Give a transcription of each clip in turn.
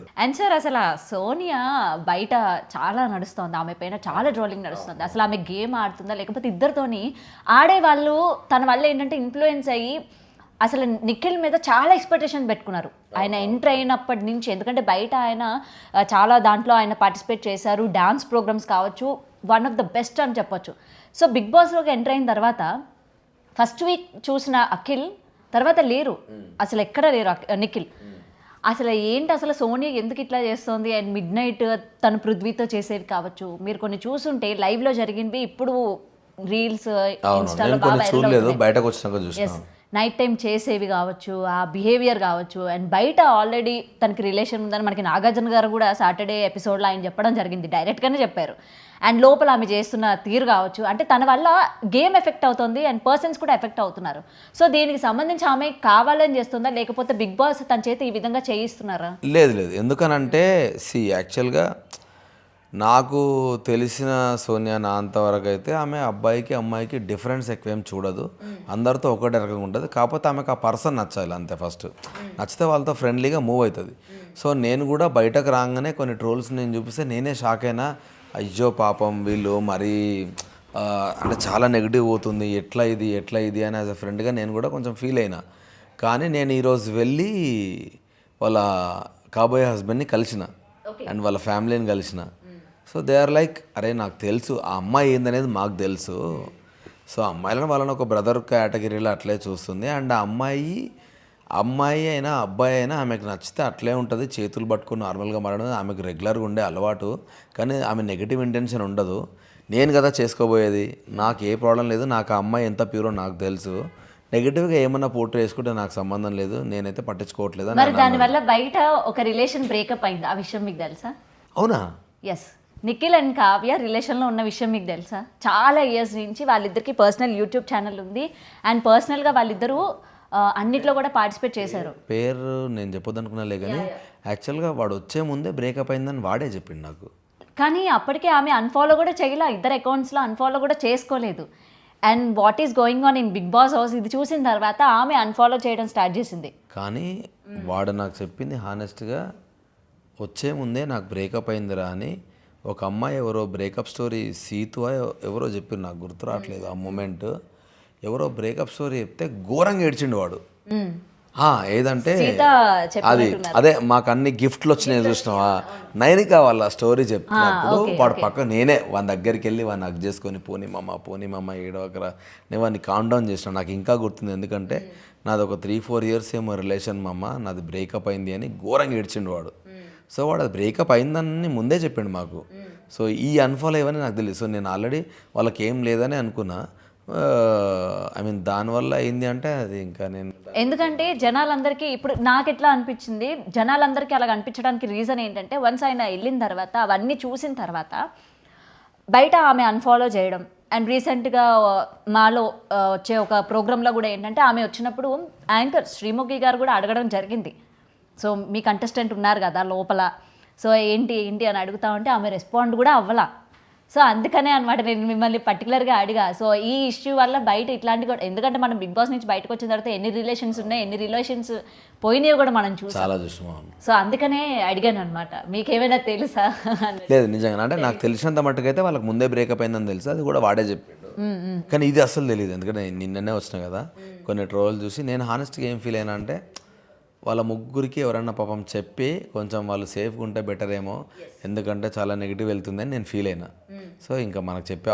And sir అసలు ఆ సోనియా బయట చాలా నడుస్తోంది, ఆమె పైన చాలా ట్రోలింగ్ నడుస్తుంది. అసలు ఆమె గేమ్ ఆడుతుందా లేకపోతే ఇద్దరితోని ఆడేవాళ్ళు తన వల్ల ఏంటంటే ఇన్ఫ్లుయెన్స్ అయ్యి అసలు నిఖిల్ మీద చాలా ఎక్స్పెక్టేషన్ పెట్టుకున్నారు ఆయన ఎంటర్ అయినప్పటి నుంచి. ఎందుకంటే బయట ఆయన చాలా దాంట్లో ఆయన పార్టిసిపేట్ చేశారు, డాన్స్ ప్రోగ్రామ్స్ కావచ్చు, వన్ ఆఫ్ ద బెస్ట్ అని చెప్పొచ్చు. సో బిగ్ బాస్లోకి ఎంటర్ అయిన తర్వాత ఫస్ట్ వీక్ చూసిన అఖిల్ తర్వాత లేరు, అసలు ఎక్కడ లేరు నిఖిల్. అసలు ఏంటి అసలు సోనియా ఎందుకు ఇట్లా చేస్తుంది? అండ్ మిడ్ నైట్ తను పృథ్వీతో చేసేది కావచ్చు, మీరు కొన్ని చూసుంటే లైవ్లో జరిగింది, ఇప్పుడు రీల్స్ ఇన్స్టాలో బయటకు వచ్చినాక నైట్ టైం చేసేవి కావచ్చు, ఆ బిహేవియర్ కావచ్చు. అండ్ బయట ఆల్రెడీ తనకి రిలేషన్ ఉందని మనకి నాగార్జున గారు కూడా సాటర్డే ఎపిసోడ్లో ఆయన చెప్పడం జరిగింది, డైరెక్ట్గానే చెప్పారు. అండ్ లోపల ఆమె చేస్తున్న తీరు కావచ్చు, అంటే తన వల్ల గేమ్ ఎఫెక్ట్ అవుతుంది అండ్ పర్సన్స్ కూడా ఎఫెక్ట్ అవుతున్నారు. సో దీనికి సంబంధించి ఆమె కావాలని చేస్తుందా లేకపోతే బిగ్ బాస్ తన చేతి ఈ విధంగా చేయిస్తున్నారా? లేదు, ఎందుకనంటే యాక్చువల్గా నాకు తెలిసిన సోనియా నా అంతవరకు అయితే ఆమె అబ్బాయికి అమ్మాయికి డిఫరెన్స్ ఎక్కువేం చూడదు, అందరితో ఒకటే రకంగా ఉంటుంది. కాకపోతే ఆమెకు ఆ పర్సన్ నచ్చాలి అంతే. ఫస్ట్ నచ్చితే వాళ్ళతో ఫ్రెండ్లీగా మూవ్ అవుతుంది. సో నేను కూడా బయటకు రాగానే కొన్ని ట్రోల్స్ నేను చూపిస్తే నేనే షాక్ అయినా, అయ్యో పాపం వీళ్ళు మరీ అంటే చాలా నెగిటివ్ అవుతుంది, ఎట్లా ఇది అని యాజ్ అ ఫ్రెండ్గా నేను కూడా కొంచెం ఫీల్ అయినా. కానీ నేను ఈరోజు వెళ్ళి వాళ్ళ కాబోయే హస్బెండ్ని కలిసిన అండ్ వాళ్ళ ఫ్యామిలీని కలిసిన. సో దే ఆర్ లైక్, అరే నాకు తెలుసు ఆ అమ్మాయి ఏందనేది మాకు తెలుసు. సో అమ్మాయిలను వాళ్ళని ఒక బ్రదర్ కేటగిరీలో అట్లే చూస్తుంది. అండ్ ఆ అమ్మాయి అయినా అబ్బాయి అయినా ఆమెకు నచ్చితే అట్లే ఉంటుంది, చేతులు పట్టుకుని నార్మల్గా మారడం ఆమెకు రెగ్యులర్గా ఉండే అలవాటు. కానీ ఆమె నెగిటివ్ ఇంటెన్షన్ ఉండదు. నేను కదా చేసుకోబోయేది, నాకు ఏ ప్రాబ్లం లేదు, నాకు ఆ అమ్మాయి ఎంత ప్యూరో నాకు తెలుసు. నెగిటివ్గా ఏమన్నా పోర్ట్రే చేసుకుంటే నాకు సంబంధం లేదు, నేనైతే పట్టించుకోవట్లేదు. మరి దానివల్ల బయట ఒక రిలేషన్ బ్రేకప్ అయింది, ఆ విషయం మీకు తెలుసా? అవునా? ఎస్, నిఖిల్ అండ్ కావ్య రిలేషన్లో ఉన్న విషయం మీకు తెలుసా? చాలా ఇయర్స్ నుంచి వాళ్ళిద్దరికి పర్సనల్ యూట్యూబ్ ఛానల్ ఉంది అండ్ పర్సనల్గా వాళ్ళిద్దరూ అన్నిట్లో కూడా పార్టిసిపేట్ చేశారు. పేరు నేను చెప్పొద్దు అనుకున్నాలే, కానీ యాక్చువల్గా వాడు వచ్చే ముందే బ్రేకప్ అయిందని వాడే చెప్పిండు నాకు. కానీ అప్పటికే ఆమె అన్ఫాలో కూడా చేయలే, ఇద్దరు అకౌంట్స్లో అన్ఫాలో కూడా చేసుకోలేదు. And what is going on in Bigg Boss house ఇది చూసిన తర్వాత ఆమె అన్ఫాలో చేయడం స్టార్ట్ చేసింది. కానీ వాడు నాకు చెప్పింది హానెస్ట్గా, వచ్చే ముందే నాకు బ్రేకప్ అయిందిరా అని. ఒక అమ్మాయి ఎవరో బ్రేకప్ స్టోరీ సీతు ఎవరో చెప్పారు, నాకు గుర్తు రావట్లేదు ఆ మూమెంట్. ఎవరో బ్రేకప్ స్టోరీ చెప్తే ఘోరంగా ఏడ్చిండు వాడు. ఏదంటే అది అదే మాకు అన్ని గిఫ్ట్లు వచ్చినాయి చూసినావా, నైనిక వాళ్ళ స్టోరీ చెప్పినప్పుడు వాడు పక్క నేనే వాని దగ్గరికి వెళ్ళి వాడిని హగ్ చేసుకొని పోనీ మమ్మ ఏడవకరా నేను వాడిని కామ్ డౌన్ చేసిన. నాకు ఇంకా గుర్తుంది, ఎందుకంటే నాది ఒక 3-4 years ఏమో రిలేషన్ మమ్మ, నాది బ్రేకప్ అయింది అని ఘోరంగా ఏడ్చిండు వాడు. సో వాడు అది బ్రేకప్ అయిందని ముందే చెప్పిండు మాకు. సో ఈ అన్ఫాలో ఇవన్నీ నాకు తెలియదు. సో నేను ఆల్రెడీ వాళ్ళకి ఏం లేదని అనుకున్నా. ఐ మీన్ దానివల్ల అయింది అంటే అది ఇంకా నేను, ఎందుకంటే జనాలందరికీ ఇప్పుడు నాకు ఎట్లా అనిపించింది, జనాలందరికీ అలాగ అనిపించడానికి రీజన్ ఏంటంటే వన్స్ ఆయన వెళ్ళిన తర్వాత అవన్నీ చూసిన తర్వాత బయట ఆమె అన్ఫాలో చేయడం. అండ్ రీసెంట్గా మాలో వచ్చే ఒక ప్రోగ్రాంలో కూడా ఏంటంటే ఆమె వచ్చినప్పుడు యాంకర్ శ్రీముఖి గారు కూడా అడగడం జరిగింది, సో మీ కంటెస్టెంట్ ఉన్నారు కదా లోపల, సో ఏంటి అని అడుగుతా ఉంటే ఆమె రెస్పాండ్ కూడా అవ్వలా. సో అందుకనే అనమాట నేను మిమ్మల్ని పర్టికులర్గా అడిగా. సో ఈ ఇష్యూ వల్ల బయట ఇట్లాంటి కూడా, ఎందుకంటే మనం బిగ్ బాస్ నుంచి బయటకు వచ్చిన తర్వాత ఎన్ని రిలేషన్స్ ఉన్నాయి, ఎన్ని రిలేషన్స్ పోయినవి కూడా మనం చూసాం. సో అందుకనే అడిగాను అనమాట, మీకేమైనా తెలుసా? లేదు నిజంగా, అంటే నాకు తెలిసినంత మట్టుకైతే వాళ్ళకి ముందే బ్రేకప్ అయిందని తెలుసు, అది కూడా వాడే చెప్పిండు. కానీ ఇది అసలు తెలియదు, ఎందుకంటే నిన్ననే వచ్చినా కదా కొన్ని ట్రోల్ చూసి. నేను హానెస్ట్గా ఏం ఫీల్ అయినా అంటే వాళ్ళ ముగ్గురికి ఎవరన్నా పాపం చెప్పి కొంచెం వాళ్ళు సేఫ్గా ఉంటే బెటర్ ఏమో, ఎందుకంటే చాలా నెగిటివ్ వెళ్తుందని నేను ఫీల్ అయినా. సో ఇంకా మనకు చెప్పే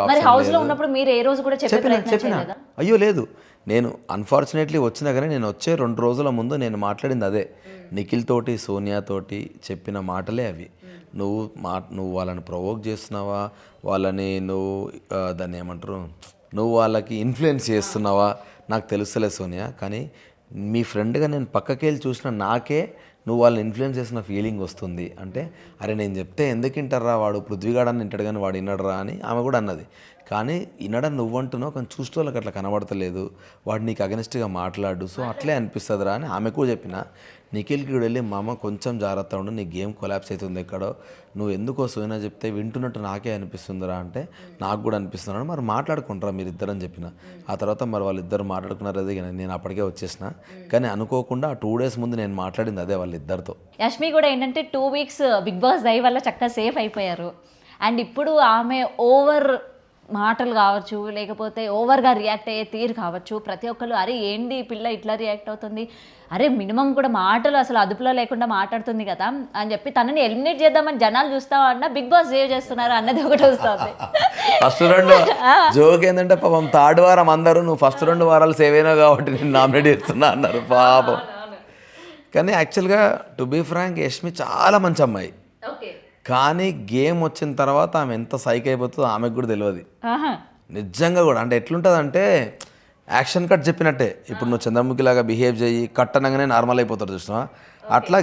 చెప్పిన అయ్యో లేదు, నేను అన్ఫార్చునేట్లీ వచ్చినా కానీ నేను వచ్చే 2 రోజుల ముందు నేను మాట్లాడింది అదే, నిఖిల్ తోటి సోనియా తోటి చెప్పిన మాటలే అవి. నువ్వు వాళ్ళని ప్రొవోక్ చేస్తున్నావా, వాళ్ళని నువ్వు దాన్ని ఏమంటారు, నువ్వు వాళ్ళకి ఇన్ఫ్లుయెన్స్ చేస్తున్నావా నాకు తెలుస్తలే సోనియా, కానీ మీ ఫ్రెండ్గా నేను పక్కకి వెళ్ళి చూసిన నాకే నువ్వు వాళ్ళని ఇన్ఫ్లుయెన్స్ చేసిన ఫీలింగ్ వస్తుంది. అంటే అరే నేను చెప్తే ఎందుకు వింటారా, వాడు పృథ్వీగాడని వింటాడు కానీ వాడు విన్నాడరా అని ఆమె కూడా అన్నది. కానీ వినడం నువ్వంటున్నావు కానీ చూస్తే వాళ్ళకి అట్లా కనబడతలేదు, వాడు నీకు అగెనిస్ట్గా మాట్లాడు, సో అట్లే అనిపిస్తుందిరా అని ఆమెకు చెప్పిన. నిఖిల్కి వెళ్ళి మామ కొంచెం జాగ్రత్త ఉండు, నీ గేమ్ కొలాప్స్ అవుతుంది ఎక్కడో, నువ్వు ఎందుకో సోయినా చెప్తే వింటున్నట్టు నాకే అనిపిస్తుందిరా అంటే నాకు కూడా అనిపిస్తున్నాడు, మరి మాట్లాడుకుంటారా మీరు ఇద్దరని చెప్పిన. ఆ తర్వాత మరి వాళ్ళిద్దరు మాట్లాడుకున్నారు, అదే నేను అప్పటికే వచ్చేసిన. కానీ అనుకోకుండా 2 days ముందు నేను మాట్లాడింది అదే వాళ్ళిద్దరితో. యష్మి కూడా ఏంటంటే 2 weeks బిగ్ బాస్ దయ వల్ల చక్కగా సేఫ్ అయిపోయారు. అండ్ ఇప్పుడు ఆమె ఓవర్ మాటలు కావచ్చు, లేకపోతే ఓవర్గా రియాక్ట్ అయ్యే తీరు కావచ్చు, ప్రతి ఒక్కరు అరే ఏంటి ఈ పిల్ల ఇట్లా రియాక్ట్ అవుతుంది, అరే మినిమం కూడా మాటలు అసలు అదుపులో లేకుండా మాట్లాడుతుంది కదా అని చెప్పి తనని ఎలిమినేట్ చేద్దామని జనాలు చూస్తామన్నా బిగ్ బాస్ సేవ్ చేస్తున్నారు అన్నది ఒకటి వస్తుంది. ఫస్ట్ 2 జోక్ ఏంటంటే పాపం 3rd వారం అందరూ నువ్వు ఫస్ట్ 2 వారాలు సేవ్ అయినావు కాబట్టి నేను నామినేట్ చేస్తున్నా అన్నారు పాపం. కానీ యాక్చువల్గా టు బీ ఫ్రాంక్ యష్మి చాలా మంచి అమ్మాయి, కానీ గేమ్ వచ్చిన తర్వాత ఆమె ఎంత సైక్ అయిపోతుందో ఆమెకు కూడా తెలియదు నిజంగా కూడా. అంటే ఎట్లుంటుందంటే యాక్షన్ కట్ చెప్పినట్టే, ఇప్పుడు నువ్వు చంద్రముఖి లాగా బిహేవ్ చేయి కట్ అనగానే నార్మల్ అయిపోతారు చూసినా, అట్లా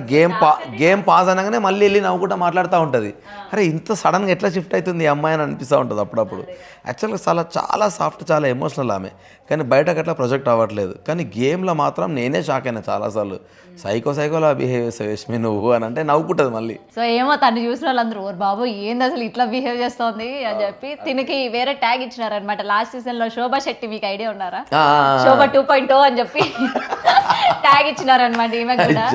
గేమ్ పాస్ అనగానే మళ్ళీ వెళ్ళి నవ్వుకుంటా మాట్లాడుతూ ఉంటుంది. అరే ఇంత సడన్గా ఎట్లా షిఫ్ట్ అవుతుంది ఈ అమ్మాయి అని అనిపిస్తూ ఉంటుంది అప్పుడప్పుడు. యాక్చువల్గా చాలా సాఫ్ట్, చాలా ఎమోషనల్ ఆమె, కానీ బయటకు అట్లా ప్రొజెక్ట్ అవ్వట్లేదు. కానీ గేమ్లో మాత్రం నేనే షాక్ అయినా చాలాసార్లు, సైకోలా బిహేవ్ చేస్తావు యష్మి నువ్వు అని అంటే నవ్వుకుంటుంది మళ్ళీ. సో ఏమో తను చూసిన వాళ్ళందరూ ఓర్ బాబు ఏంది అసలు ఇట్లా బిహేవ్ చేస్తోంది అని చెప్పి తినకి వేరే ట్యాగ్ ఇచ్చినారనమాట. లాస్ట్ సీజన్లో శోభా శెట్టి, మీకు ఐడియా ఉన్నారా, శోభా 2.0 అని చెప్పి ట్యాగ్ ఇచ్చినారనమాట ఈమె కూడా.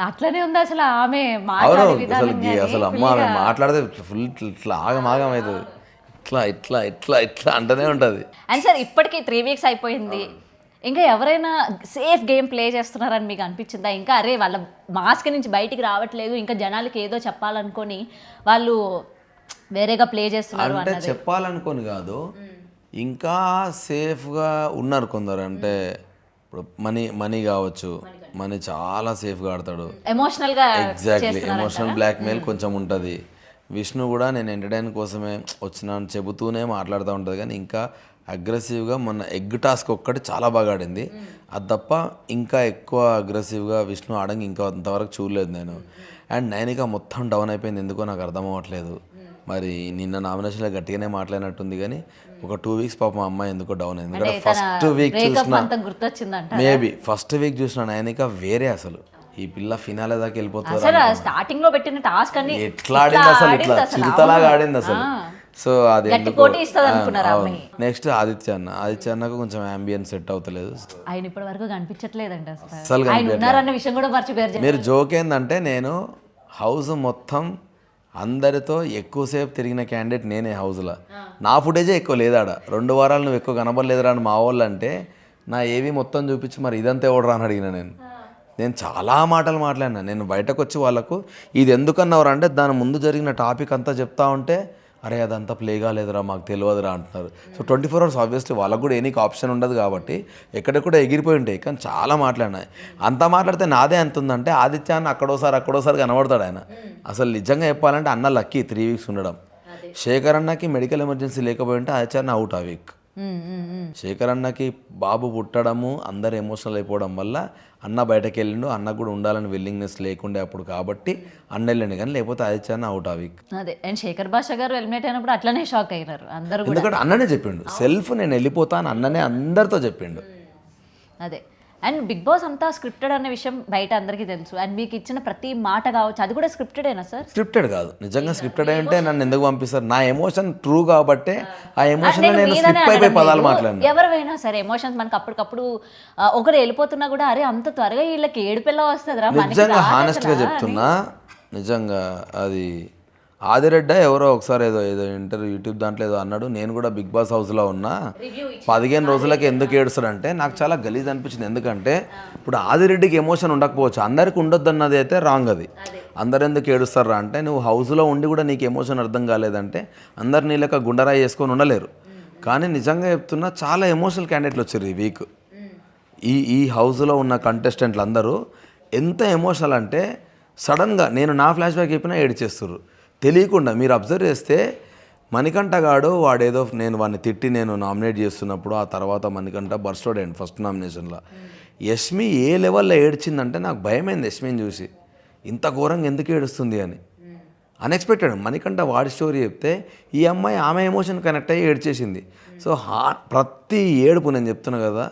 అట్లనే ఉంది అసలు ఆమె మాట్లాడే విధానం. అసలు అమ్మ ఆమె మాట్లాడితే ఫుల్ ఇట్లా ఆగమాగం అవుతుంది, ఇట్లా ఇట్లా ఇట్లా ఇట్లా అంటనే ఉంటుంది. అండ్ సార్ ఇప్పటికీ 3 weeks అయిపోయింది, ఇంకా ఎవరైనా సేఫ్ గేమ్ ప్లే చేస్తున్నారని మీకు అనిపించిందా? ఇంకా అరే వాళ్ళ మాస్క్ నుంచి బయటికి రావట్లేదు, ఇంకా జనాలకి ఏదో చెప్పాలనుకొని వాళ్ళు వేరేగా ప్లే చేస్తున్నారు అంటే చెప్పాలనుకొని కాదు, ఇంకా సేఫ్గా ఉన్నారు కొందరు. అంటే ఇప్పుడు మనీ కావచ్చు, మనీ చాలా సేఫ్గా ఆడతాడు, ఎమోషనల్గా ఎగ్జాక్ట్లీ ఎమోషనల్ బ్లాక్మెయిల్ కొంచెం ఉంటుంది. విష్ణు కూడా నేను ఎంటర్టైన్ కోసమే వచ్చినాను చెబుతూనే మాట్లాడుతూ ఉంటుంది, కానీ ఇంకా అగ్రెసివ్గా మొన్న ఎగ్ టాస్క్ ఒక్కటి చాలా బాగా ఆడింది, అది తప్ప ఇంకా ఎక్కువ అగ్రెసివ్గా విష్ణు ఆడంగా ఇంకా అంతవరకు చూడలేదు నేను. అండ్ నైనిక మొత్తం డౌన్ అయిపోయింది, ఎందుకో నాకు అర్థం అవ్వట్లేదు. మరి నిన్న నామినేషన్లో గట్టిగానే మాట్లాడినట్టుంది, కానీ ఒక 2 weeks పాపం అమ్మాయి ఎందుకో డౌన్ అయింది. ఎందుకంటే ఫస్ట్ వీక్ చూసిన, మేబీ ఫస్ట్ వీక్ చూసిన నైనిక వేరే, అసలు ఈ పిల్ల ఫినాలే దాకా వెళ్ళిపోతుంది. స్టార్టింగ్ లో పెట్టిన టాస్క్ అన్ని ఎట్లా ఆడింది అసలు, ఇట్లా చిరుతలాగా ఆడింది అసలు. సో అది నెక్స్ట్ ఆదిత్య అన్నకు కొంచెం అంబియన్స్ సెట్ అవుతలేదు, ఆయన ఇప్పటి వరకు కనిపించట్లేదండి అసలు. మీరు జోక్ ఏంటంటే నేను హౌస్ మొత్తం అందరితో ఎక్కువసేపు తిరిగిన క్యాండిడేట్ నేనే హౌస్లో, నా ఫుటేజే ఎక్కువ లేదాడ. 2 వారాలు నువ్వు ఎక్కువ కనబడలేదురా అని మా వాళ్ళు అంటే నా ఏవి మొత్తం చూపించి మరి ఇదంతా ఎవడరా అని అడిగిన. నేను చాలా మాటలు మాట్లాడినా. నేను బయటకు వచ్చి వాళ్ళకు ఇది ఎందుకన్నవరా అంటే దాని ముందు జరిగిన టాపిక్ అంతా చెప్తా ఉంటే అరే అదంతా ప్లే కాలేదురా మాకు తెలియదురా అంటున్నారు. సో 24 hours ఆబ్వియస్లీ వాళ్ళకు కూడా ఎనీకి ఆప్షన్ ఉండదు కాబట్టి ఎక్కడెక్కడ ఎగిరిపోయి ఉంటాయి. కానీ చాలా మాట్లాడినాయి. అంత మాట్లాడితే నాదే ఎంత ఉందంటే ఆదిత్య అన్న అక్కడోసారి కనబడతాడు ఆయన. అసలు నిజంగా చెప్పాలంటే అన్న లక్కీ 3 weeks ఉండడం. శేఖర్ అన్నకి మెడికల్ ఎమర్జెన్సీ లేకపోయి ఉంటే ఆదిత్య అన్న అవుట్ ఆ వీక్. శేఖర్ అన్నకి బాబు పుట్టడము అందరు ఎమోషనల్ అయిపోవడం వల్ల అన్న బయటకు వెళ్ళిండు. అన్నకు కూడా ఉండాలని విల్లింగ్నెస్ లేకుండే అప్పుడు కాబట్టి అన్న వెళ్ళండి, కానీ లేకపోతే ఆదిత్య అన్న అవుట్ ఆ వీక్. అదే అండ్ శేఖర్ భాష గారు ఎలిమినేట్ అయినప్పుడు అట్లనే షాక్ అయినారు అందరూ, ఎందుకంటే అన్ననే చెప్పిండు సెల్ఫ్ నేను వెళ్ళిపోతాను అన్ననే అందరితో చెప్పిండు. అదే అండ్ బిగ్ బాస్ అంతా స్క్రిప్టెడ్ అనే విషయం బయట అందరికీ తెలుసు. అండ్ మీకు ఇచ్చిన ప్రతి మాట కావచ్చు అది కూడా స్క్రిప్టెడేనా సార్? స్క్రిప్టెడ్ కాదు, నిజంగా స్క్రిప్టెడ్ అంటే నన్ను ఎందుకు పంపిస్తారు? నా ఎమోషన్ ట్రూ కాబట్టి ఆ ఎమోషన్ నేను స్లిప్ అయిపోయి పదాలు మాట్లాడినా. ఎవరైనా సరే ఎమోషన్స్ మనకు అప్పటికప్పుడు ఒకరు వెళ్ళిపోతున్నా కూడా అరే అంత త్వరగా వీళ్ళకి ఏడుపెల్లా వస్తుందిరా. నిజంగా హానెస్ట్గా చెప్తున్నా, నిజంగా అది ఆదిరెడ్డి ఎవరో ఒకసారి ఏదో ఇంటర్వ్యూ యూట్యూబ్ దాంట్లో ఏదో అన్నాడు, నేను కూడా బిగ్ బాస్ హౌస్లో ఉన్నా 15 రోజులకి ఎందుకు ఏడుస్తాడంటే నాకు చాలా గలీజ్ అనిపించింది. ఎందుకంటే ఇప్పుడు ఆదిరెడ్డికి ఎమోషన్ ఉండకపోవచ్చు, అందరికి ఉండొద్దు అన్నది అయితే రాంగ్. అది అందరు ఎందుకు ఏడుస్తారా అంటే నువ్వు హౌస్లో ఉండి కూడా నీకు ఎమోషన్ అర్థం కాలేదంటే అందరు నీ లెక్క గుండరాయి చేసుకొని ఉండలేరు. కానీ నిజంగా చెప్తున్నా చాలా ఎమోషనల్ క్యాండిడేట్లు వచ్చారు ఈ వీక్. ఈ హౌస్లో ఉన్న కంటెస్టెంట్లు అందరూ ఎంత ఎమోషనల్ అంటే సడన్గా నేను నా ఫ్లాష్ బ్యాక్ చెప్పినా ఏడ్చేస్తారు తెలియకుండా. మీరు అబ్జర్వ్ చేస్తే మణికంఠ గాడు వాడేదో నేను వాడిని తిట్టి నేను నామినేట్ చేస్తున్నప్పుడు ఆ తర్వాత మణికంఠ బర్స్ట్ అవుట్ అయ్యింది ఫస్ట్ నామినేషన్లో. యష్మి ఏ లెవెల్లో ఏడ్చిందంటే నాకు భయమైంది యష్మిని చూసి, ఇంత ఘోరంగా ఎందుకు ఏడుస్తుంది అని. అన్ఎక్స్పెక్టెడ్. మణికంఠ వాడి స్టోరీ చెప్తే ఈ అమ్మాయి ఆమె ఎమోషన్ కనెక్ట్ అయ్యి ఏడ్చేసింది. సో ప్రతి ఏడుపు నేను చెప్తున్నా కదా,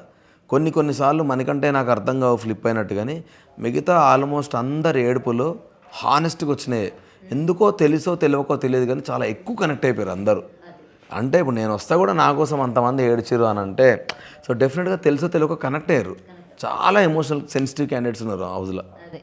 కొన్నిసార్లు మణికంఠే నాకు అర్థం కావు ఫ్లిప్ అయినట్టు, కానీ మిగతా ఆల్మోస్ట్ అందరి ఏడుపులు హానెస్ట్గా వచ్చినాయి. ఎందుకో తెలుసో తెలియకో తెలియదు కానీ చాలా ఎక్కువ కనెక్ట్ అయిపోయారు అందరూ. అంటే ఇప్పుడు నేను వస్తా కూడా నా కోసం అంతమంది ఏడ్చిరు అని అంటే, సో డెఫినెట్గా తెలుసో తెలియకో కనెక్ట్ అయ్యారు. చాలా ఎమోషనల్ సెన్సిటివ్ క్యాండిడేట్స్ ఉన్నారు హౌస్లో.